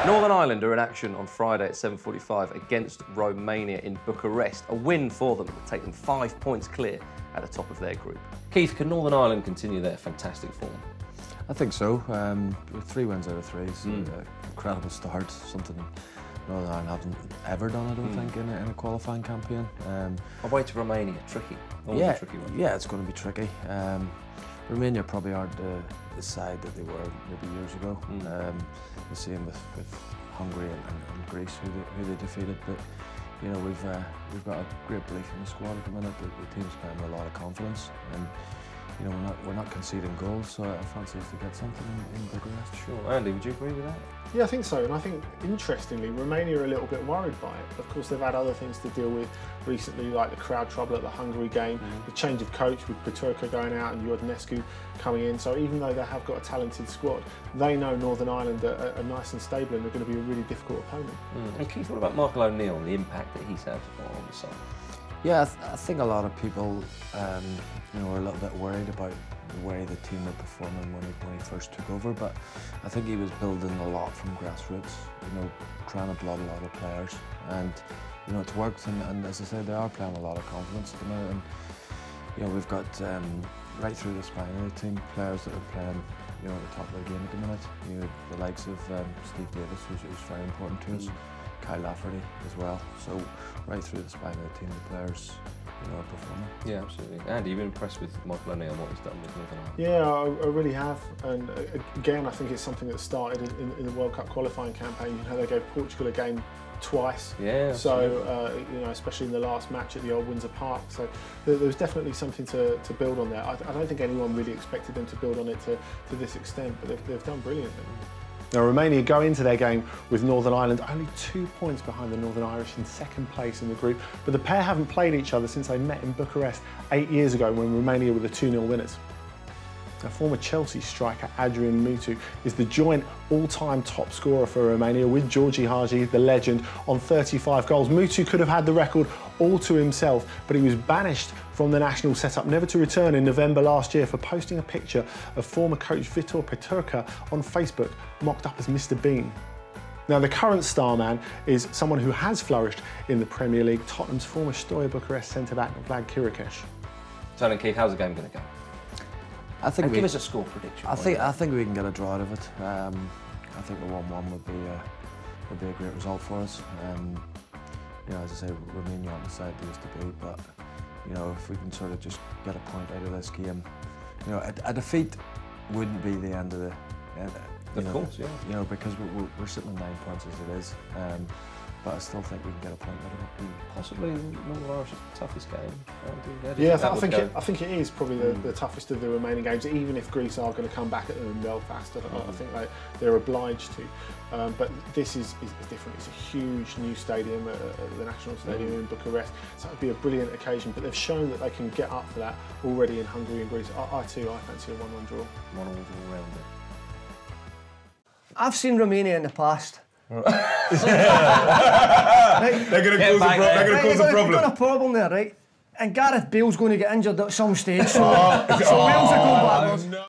Northern Ireland are in action on Friday at 7:45 against Romania in Bucharest. A win for them will take them 5 points clear at the top of their group. Keith, can Northern Ireland continue their fantastic form? I think so. 3 wins out of 3 is an incredible start. Something Northern Ireland haven't ever done, I don't think, in a qualifying campaign. Away to Romania, tricky. Yeah, a tricky one. yeah, it's going to be tricky. Romania probably aren't the side that they were maybe years ago. The same with Hungary and Greece, who they defeated. But you know, we've got a great belief in the squad at the minute. The team's playing with a lot of confidence, and you know, we're not conceding goals. So I fancy us to get something in Bucharest. Sure, Andy, would you agree with that? Yeah, I think so, and I think, interestingly, Romania are a little bit worried by it. Of course, they've had other things to deal with recently, like the crowd trouble at the Hungary game, the change of coach with Peterka going out and Iordnescu coming in. So even though they have got a talented squad, they know Northern Ireland are nice and stable and they're going to be a really difficult opponent. And Keith, what about Michael O'Neill and the impact that he's had on the side? Yeah, I think a lot of people, you know, are a little bit worried about the way the team were performing when he first took over, but I think he was building a lot from grassroots, you know, trying to blood a lot of players, and you know, it's worked, and as I said, they are playing with a lot of confidence at the minute, and you know, we've got right through the spine of the team players that are playing, you know, at the top of the game at the minute. You know, the likes of Steve Davis, who's very important to us, Kyle Lafferty as well. So right through the spine of the team, the players, you know, are performing. Yeah, absolutely. Andy, you've been impressed with Michael O'Neill and what he's done with Northern Ireland? Yeah, I really have, and again, I think it's something that started in the World Cup qualifying campaign. You know, they gave Portugal a game twice. Yeah. So you know, especially in the last match at the old Windsor Park. So there was definitely something to build on there. I don't think anyone really expected them to build on it to this extent, but they've done brilliantly. Now, Romania go into their game with Northern Ireland only 2 points behind the Northern Irish in second place in the group, but the pair haven't played each other since they met in Bucharest 8 years ago when Romania were the 2-0 winners. Now, former Chelsea striker Adrian Mutu is the joint all-time top scorer for Romania with Georgi Hagi, the legend, on 35 goals. Mutu could have had the record all to himself, but he was banished from the national setup, never to return in November last year for posting a picture of former coach Vitor Peterka on Facebook, mocked up as Mr. Bean. Now, the current star man is someone who has flourished in the Premier League, Tottenham's former Steaua Bucharest centre-back Vlad Chiriches. So, Keith, how's the game going to go? I think give us a score prediction. I think we can get a draw out of it. I think a 1-1 would be a great result for us. You know, as I say, Romania aren't the side they used to be, but you know, if we can sort of just get a point out of this game, you know, a defeat wouldn't be the end of the. Of course, yeah. You know, because we're sitting on 9 points as it is. But I still think we can get a point out of it. Possibly Northern Irish's toughest game. Yeah, I think it is probably the toughest of the remaining games, even if Greece are going to come back at them in Belfast. I think they're obliged to. But this is different. It's a huge new stadium at the National Stadium in Bucharest, so it would be a brilliant occasion. But they've shown that they can get up for that already in Hungary and Greece. I fancy a 1-1 draw. 1-1 draw round it. I've seen Romania in the past. They're going to cause a problem. They've got a problem there, right? And Gareth Bale's going to get injured at some stage, so Wales are going backwards.